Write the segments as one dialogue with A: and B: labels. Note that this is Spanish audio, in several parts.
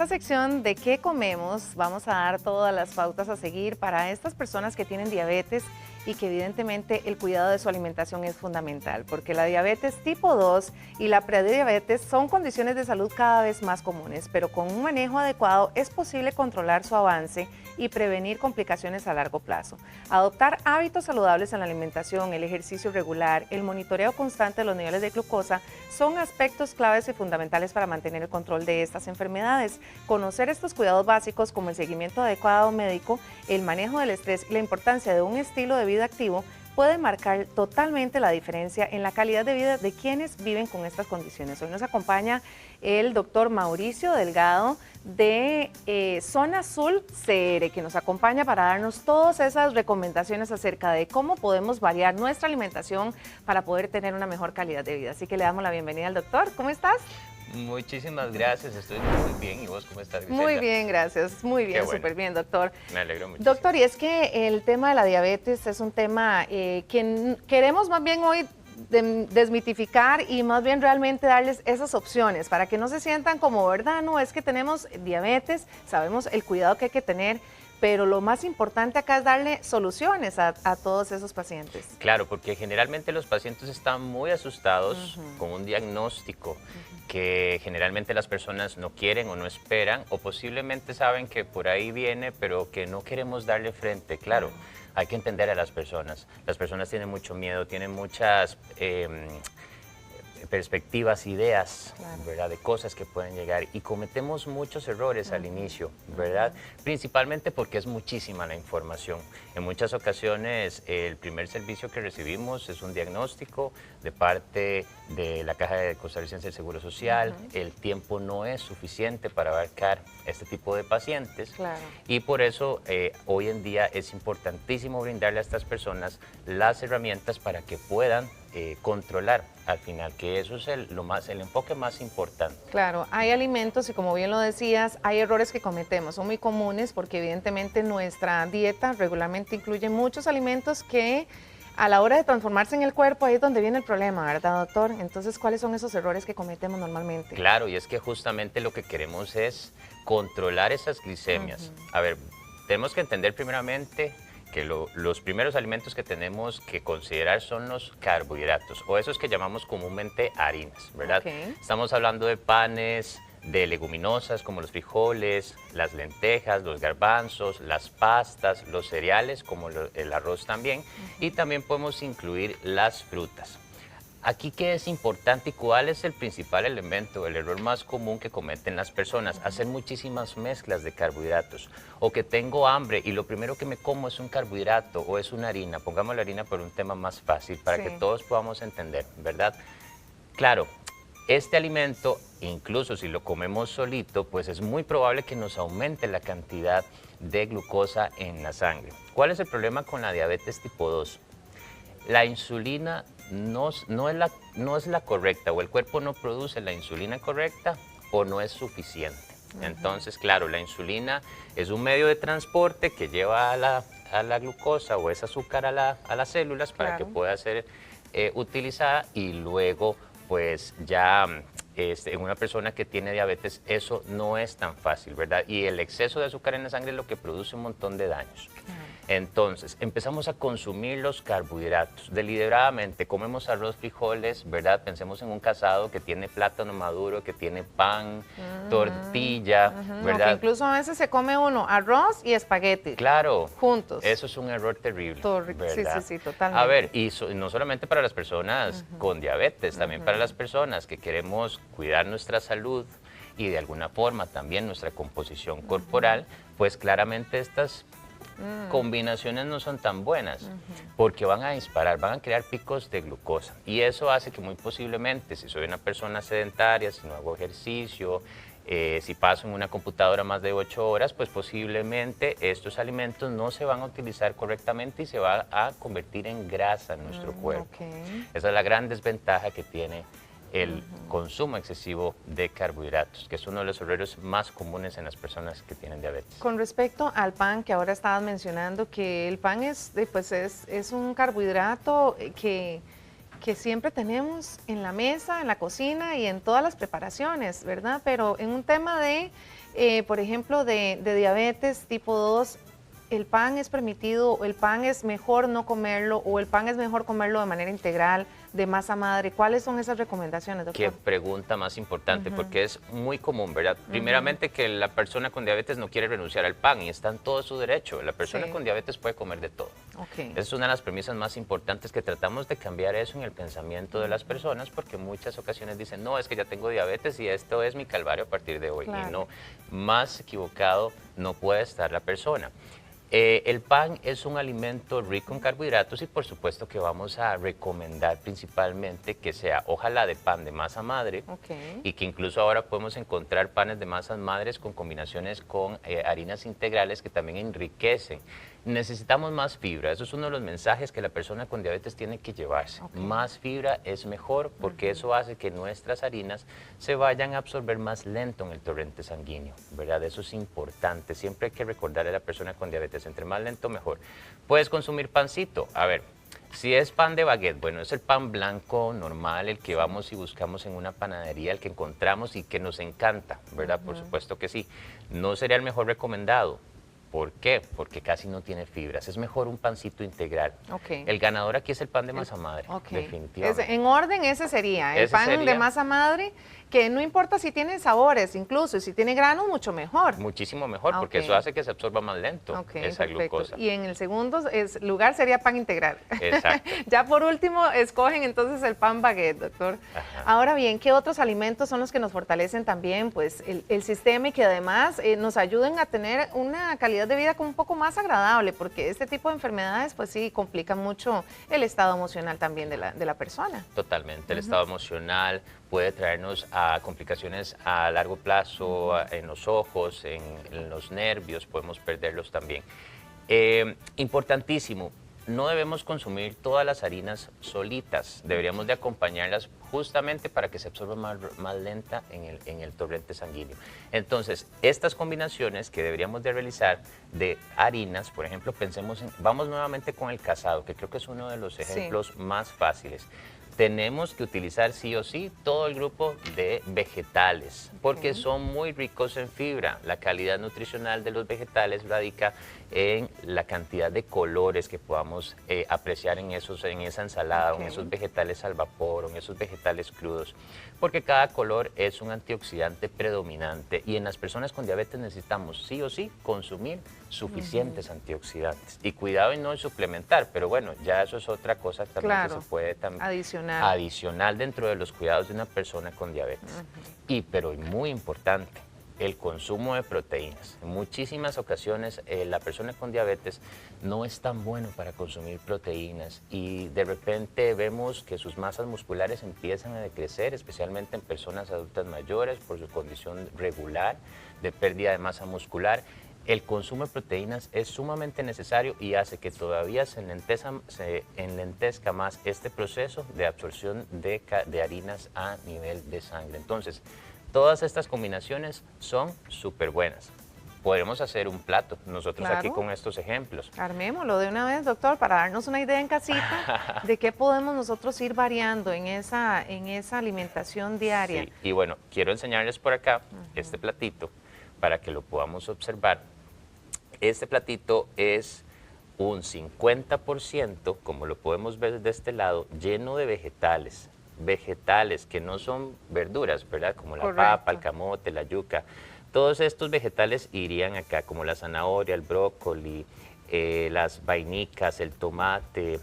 A: sección de qué comemos vamos a dar todas las pautas a seguir para estas personas que tienen diabetes y que evidentemente el cuidado de su alimentación es fundamental, porque la diabetes tipo 2 y la prediabetes son condiciones de salud cada vez más comunes, pero con un manejo adecuado es posible controlar su avance y prevenir complicaciones a largo plazo. Adoptar hábitos saludables en la alimentación, el ejercicio regular, el monitoreo constante de los niveles de glucosa son aspectos claves y fundamentales para mantener el control de estas enfermedades. Conocer estos cuidados básicos como el seguimiento adecuado médico, el manejo del estrés y la importancia de un estilo de vida activo puede marcar totalmente la diferencia en la calidad de vida de quienes viven con estas condiciones. Hoy nos acompaña el doctor Mauricio Delgado de Zona Azul CR, que nos acompaña para darnos todas esas recomendaciones acerca de cómo podemos variar nuestra alimentación para poder tener una mejor calidad de vida. Así que le damos la bienvenida al doctor. ¿Cómo estás?
B: Muchísimas gracias, estoy muy bien. ¿Y vos cómo estás, Griselda?
A: Muy bien, gracias. Muy bien,
B: bueno.
A: súper bien, doctor.
B: Me alegro mucho.
A: Doctor, y es que el tema de la diabetes es un tema que queremos más bien hoy desmitificar y más bien realmente darles esas opciones para que no se sientan como, ¿verdad? No, es que tenemos diabetes, sabemos el cuidado que hay que tener, pero lo más importante acá es darle soluciones a todos esos pacientes.
B: Claro, porque generalmente los pacientes están muy asustados con un diagnóstico que generalmente las personas no quieren o no esperan, o posiblemente saben que por ahí viene, pero que no queremos darle frente. Claro, hay que entender a las personas. Las personas tienen mucho miedo, tienen muchas perspectivas, ideas, claro, ¿verdad?, de cosas que pueden llegar, y cometemos muchos errores al inicio, ¿verdad? Principalmente porque es muchísima la información. En muchas ocasiones el primer servicio que recibimos es un diagnóstico de parte de la Caja de Costarricense del Seguro Social. El tiempo no es suficiente para abarcar este tipo de pacientes, claro, y por eso hoy en día es importantísimo brindarle a estas personas las herramientas para que puedan controlar al final, que eso es el enfoque más importante.
A: Claro, hay alimentos y como bien lo decías, hay errores que cometemos, son muy comunes porque evidentemente nuestra dieta regularmente incluye muchos alimentos que a la hora de transformarse en el cuerpo ahí es donde viene el problema, ¿verdad, doctor? Entonces, ¿cuáles son esos errores que cometemos normalmente?
B: Claro, y es que justamente lo que queremos es controlar esas glicemias. A ver, tenemos que entender primeramente que los primeros alimentos que tenemos que considerar son los carbohidratos, o esos que llamamos comúnmente harinas, ¿verdad? Estamos hablando de panes, de leguminosas como los frijoles, las lentejas, los garbanzos, las pastas, los cereales como el arroz también, y también podemos incluir las frutas. Aquí, ¿qué es importante y cuál es el principal elemento, el error más común que cometen las personas? Hacer muchísimas mezclas de carbohidratos, o que tengo hambre y lo primero que me como es un carbohidrato o es una harina. Pongamos la harina por un tema más fácil para que todos podamos entender, ¿verdad? Claro, este alimento, incluso si lo comemos solito, pues es muy probable que nos aumente la cantidad de glucosa en la sangre. ¿Cuál es el problema con la diabetes tipo 2? La insulina no es la correcta, o el cuerpo no produce la insulina correcta o no es suficiente. Entonces, claro, la insulina es un medio de transporte que lleva a la glucosa o ese azúcar a las células para que pueda ser utilizada, y luego pues ya en una persona que tiene diabetes eso no es tan fácil, ¿verdad? Y el exceso de azúcar en la sangre es lo que produce un montón de daños. Entonces, empezamos a consumir los carbohidratos deliberadamente. Comemos arroz, frijoles, ¿verdad? Pensemos en un casado que tiene plátano maduro, que tiene pan, tortilla, ¿verdad?
A: Que incluso a veces se come uno arroz y espagueti.
B: Claro.
A: Juntos.
B: Eso es un error terrible, ¿verdad?
A: Sí, totalmente.
B: A ver, y no solamente para las personas con diabetes, también para las personas que queremos cuidar nuestra salud y de alguna forma también nuestra composición corporal, pues claramente estas combinaciones no son tan buenas, porque van a disparar, van a crear picos de glucosa, y eso hace que muy posiblemente, si soy una persona sedentaria, si no hago ejercicio, si paso en una computadora más de 8 horas, pues posiblemente estos alimentos no se van a utilizar correctamente y se va a convertir en grasa en nuestro cuerpo. Esa es la gran desventaja que tiene el consumo excesivo de carbohidratos, que es uno de los errores más comunes en las personas que tienen diabetes.
A: Con respecto al pan, que ahora estabas mencionando, que el pan es un carbohidrato que siempre tenemos en la mesa, en la cocina y en todas las preparaciones, ¿verdad? Pero en un tema de por ejemplo, de diabetes tipo 2, ¿el pan es permitido, el pan es mejor no comerlo o el pan es mejor comerlo de manera integral, de masa madre? ¿Cuáles son esas recomendaciones, doctor?
B: Qué pregunta más importante, porque es muy común, ¿verdad? Primeramente, que la persona con diabetes no quiere renunciar al pan y está en todo su derecho. La persona con diabetes puede comer de todo. Esa es una de las premisas más importantes, que tratamos de cambiar eso en el pensamiento de las personas, porque en muchas ocasiones dicen, no, es que ya tengo diabetes y esto es mi calvario a partir de hoy. Y no, más equivocado no puede estar la persona. El pan es un alimento rico en carbohidratos y por supuesto que vamos a recomendar principalmente que sea ojalá de pan de masa madre y que incluso ahora podemos encontrar panes de masas madres con combinaciones con harinas integrales que también enriquecen. Necesitamos más fibra, eso es uno de los mensajes que la persona con diabetes tiene que llevarse. Más fibra es mejor porque eso hace que nuestras harinas se vayan a absorber más lento en el torrente sanguíneo, ¿verdad? Eso es importante, siempre hay que recordarle a la persona con diabetes, entre más lento mejor. Puedes consumir pancito, a ver, si es pan de baguette, bueno, es el pan blanco normal, el que vamos y buscamos en una panadería, el que encontramos y que nos encanta, ¿verdad? Por supuesto que sí. No sería el mejor recomendado. ¿Por qué? Porque casi no tiene fibras. Es mejor un pancito integral. El ganador aquí es el pan de masa madre, definitivamente.
A: En orden ese sería, el pan de masa madre, que no importa si tiene sabores, incluso si tiene granos, mucho mejor.
B: Muchísimo mejor, porque eso hace que se absorba más lento esa glucosa.
A: Y en el segundo lugar sería pan integral.
B: Exacto.
A: Ya por último, escogen entonces el pan baguette, doctor. Ahora bien, ¿qué otros alimentos son los que nos fortalecen también pues el sistema y que además nos ayuden a tener una calidad de vida como un poco más agradable? Porque este tipo de enfermedades pues sí complican mucho el estado emocional también de la persona.
B: Totalmente, el estado emocional puede traernos a complicaciones a largo plazo, en los ojos, en los nervios, podemos perderlos también. Importantísimo, no debemos consumir todas las harinas solitas, deberíamos de acompañarlas justamente para que se absorba más lenta en el torrente sanguíneo. Entonces, estas combinaciones que deberíamos de realizar de harinas, por ejemplo, vamos nuevamente con el casado, que creo que es uno de los ejemplos más fáciles. Tenemos que utilizar sí o sí todo el grupo de vegetales, porque son muy ricos en fibra. La calidad nutricional de los vegetales radica en la cantidad de colores que podamos apreciar en esa ensalada, o en esos vegetales al vapor, o en esos vegetales crudos, porque cada color es un antioxidante predominante y en las personas con diabetes necesitamos sí o sí consumir suficientes antioxidantes. Y cuidado en no suplementar, pero bueno, ya eso es otra cosa también que se puede adicional dentro de los cuidados de una persona con diabetes. Pero muy importante, el consumo de proteínas. En muchísimas ocasiones la persona con diabetes no es tan bueno para consumir proteínas y de repente vemos que sus masas musculares empiezan a decrecer, especialmente en personas adultas mayores por su condición regular de pérdida de masa muscular. El consumo de proteínas es sumamente necesario y hace que todavía se enlentezca más este proceso de absorción de harinas a nivel de sangre. Entonces, todas estas combinaciones son súper buenas. Podemos hacer un plato, nosotros aquí con estos ejemplos.
A: Armémoslo de una vez, doctor, para darnos una idea en casita de qué podemos nosotros ir variando en esa alimentación diaria.
B: Sí, y bueno, quiero enseñarles por acá este platito para que lo podamos observar. Este platito es un 50%, como lo podemos ver de este lado, lleno de vegetales. Vegetales que no son verduras, ¿verdad? Como la papa, el camote, la yuca. Todos estos vegetales irían acá, como la zanahoria, el brócoli, las vainicas, el tomate.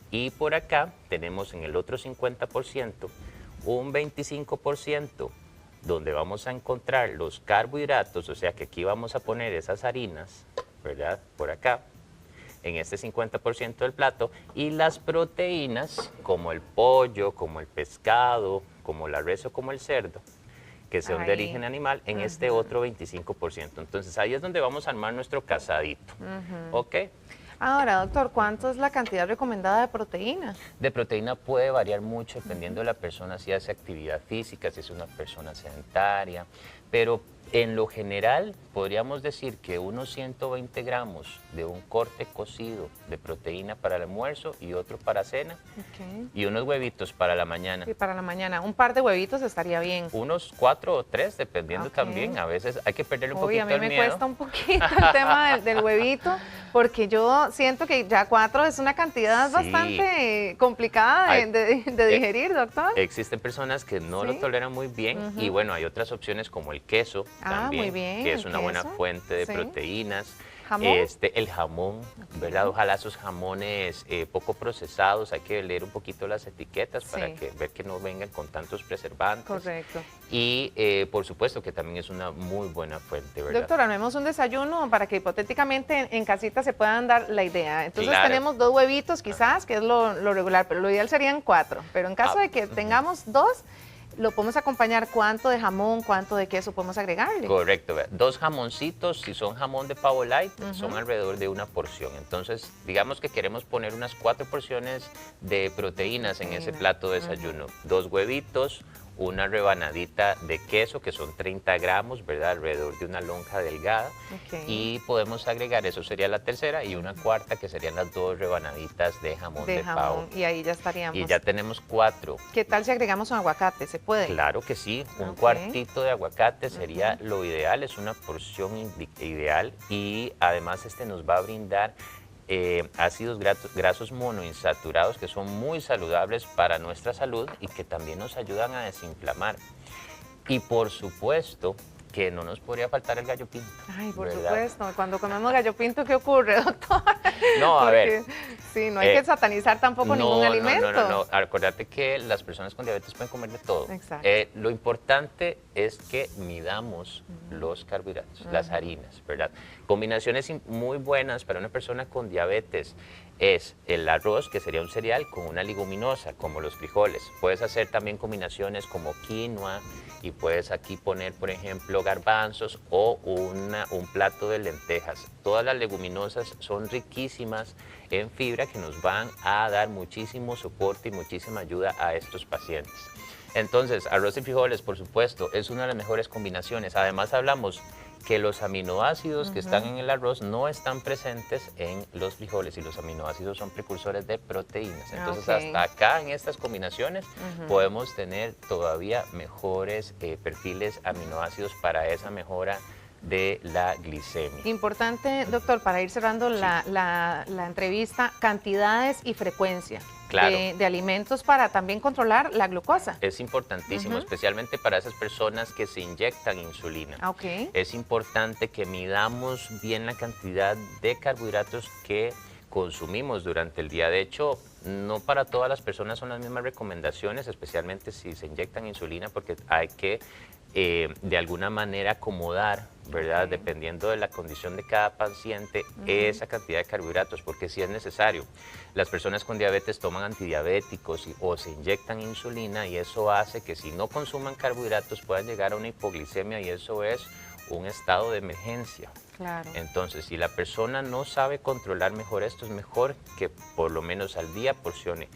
B: Y por acá tenemos en el otro 50%, un 25%, donde vamos a encontrar los carbohidratos, o sea que aquí vamos a poner esas harinas, ¿verdad? Por acá, en este 50% del plato, y las proteínas, como el pollo, como el pescado, como la res o como el cerdo, que son de origen animal, en este otro 25%. Entonces ahí es donde vamos a armar nuestro casadito, ¿ok?
A: Ahora, doctor, ¿cuánto es la cantidad recomendada de proteína?
B: De proteína puede variar mucho dependiendo de la persona, si hace actividad física, si es una persona sedentaria, pero En lo general, podríamos decir que unos 120 gramos de un corte cocido de proteína para el almuerzo y otro para cena, y unos huevitos para la mañana.
A: Y para la mañana, un par de huevitos estaría bien.
B: Unos 4 o 3, dependiendo también. A veces hay que perderle un poquito el miedo.
A: A mí me cuesta un poquito el tema del huevito, porque yo siento que ya 4 es una cantidad bastante complicada de digerir, doctor.
B: Existen personas que no lo toleran muy bien, y bueno, hay otras opciones como el queso también,
A: muy bien,
B: que es una buena fuente de proteínas.
A: ¿Jamón?
B: El jamón, ¿verdad? Ojalá esos jamones poco procesados, hay que leer un poquito las etiquetas para ver que no vengan con tantos preservantes.
A: Correcto.
B: Y por supuesto que también es una muy buena fuente, ¿verdad?
A: Doctor, armemos un desayuno para que hipotéticamente en casita se puedan dar la idea. Entonces tenemos 2 huevitos quizás, que es lo regular, pero lo ideal serían 4. Pero en caso de que tengamos 2, lo podemos acompañar, ¿cuánto de jamón, cuánto de queso podemos agregarle?
B: Correcto, 2 jamoncitos, si son jamón de pavo light, son alrededor de una porción. Entonces, digamos que queremos poner unas 4 porciones de proteínas en ese plato de desayuno. 2 huevitos, una rebanadita de queso, que son 30 gramos, ¿verdad? Alrededor de una lonja delgada. Y podemos agregar, eso sería la tercera, y una cuarta, que serían las 2 rebanaditas de jamón de pavo.
A: Y ahí ya estaríamos.
B: Y ya tenemos 4.
A: ¿Qué tal si agregamos un aguacate? ¿Se puede?
B: Claro que sí, un cuartito de aguacate sería lo ideal, es una porción ideal, y además nos va a brindar ácidos grasos monoinsaturados que son muy saludables para nuestra salud y que también nos ayudan a desinflamar. Y por supuesto que no nos podría faltar el gallo pinto.
A: Ay, por supuesto. Cuando comemos gallo pinto, ¿qué ocurre, doctor?
B: No, a ver.
A: Sí, no hay que satanizar tampoco ningún alimento.
B: No. Acuérdate que las personas con diabetes pueden comer de todo.
A: Exacto.
B: Lo importante es que midamos los carbohidratos, las harinas, ¿verdad? Combinaciones muy buenas para una persona con diabetes es el arroz, que sería un cereal, con una leguminosa, como los frijoles. Puedes hacer también combinaciones como quinoa, y puedes aquí poner, por ejemplo, garbanzos o un plato de lentejas. Todas las leguminosas son riquísimas en fibra que nos van a dar muchísimo soporte y muchísima ayuda a estos pacientes. Entonces, arroz y frijoles, por supuesto, es una de las mejores combinaciones. Además, hablamos que los aminoácidos que están en el arroz no están presentes en los frijoles, y los aminoácidos son precursores de proteínas. Entonces, hasta acá en estas combinaciones podemos tener todavía mejores perfiles aminoácidos para esa mejora de la glicemia.
A: Importante, doctor, para ir cerrando la entrevista, cantidades y frecuencia de alimentos para también controlar la glucosa.
B: Es importantísimo, especialmente para esas personas que se inyectan insulina. Es importante que midamos bien la cantidad de carbohidratos que consumimos durante el día. De hecho, no para todas las personas son las mismas recomendaciones, especialmente si se inyectan insulina, porque hay que de alguna manera acomodar, ¿verdad? Dependiendo de la condición de cada paciente, esa cantidad de carbohidratos, porque sí es necesario. Las personas con diabetes toman antidiabéticos o se inyectan insulina, y eso hace que si no consuman carbohidratos puedan llegar a una hipoglicemia, y eso es un estado de emergencia. Entonces, si la persona no sabe controlar mejor esto, es mejor que por lo menos al día porcione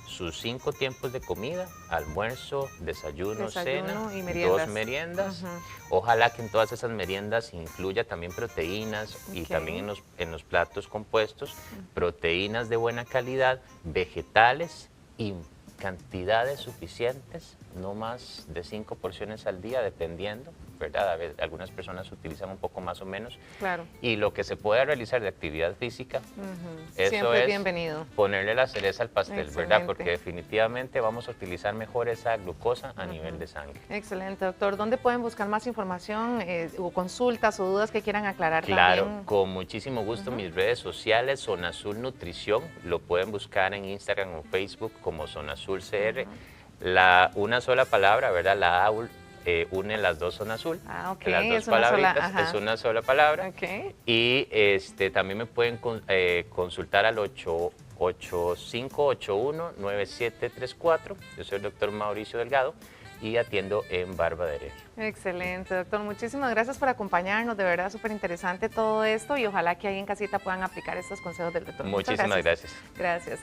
B: sus 5 tiempos de comida: almuerzo, desayuno, cena,
A: y meriendas.
B: 2 meriendas. Ojalá que en todas esas meriendas incluya también proteínas, y también en los platos compuestos, proteínas de buena calidad, vegetales y cantidades suficientes, no más de 5 porciones al día, dependiendo, ¿verdad? A veces, algunas personas utilizan un poco más o menos. Y lo que se pueda realizar de actividad física, eso
A: siempre
B: es
A: bienvenido.
B: Ponerle la cereza al pastel, ¿verdad? Porque definitivamente vamos a utilizar mejor esa glucosa a nivel de sangre.
A: Excelente, doctor. ¿Dónde pueden buscar más información o consultas o dudas que quieran aclarar?
B: Claro, con muchísimo gusto. Mis redes sociales, Zona Azul Nutrición, lo pueden buscar en Instagram o Facebook como Zona Azul CR. Una sola palabra, ¿verdad? La A une las dos Zona Azul. Las dos palabritas, es una sola palabra. Y también me pueden consultar al 8581-9734. Yo soy el doctor Mauricio Delgado y atiendo en Barba de Heredia.
A: Excelente, doctor. Muchísimas gracias por acompañarnos. De verdad, súper interesante todo esto, y ojalá que ahí en casita puedan aplicar estos consejos del doctor.
B: Muchísimas gracias.
A: Gracias.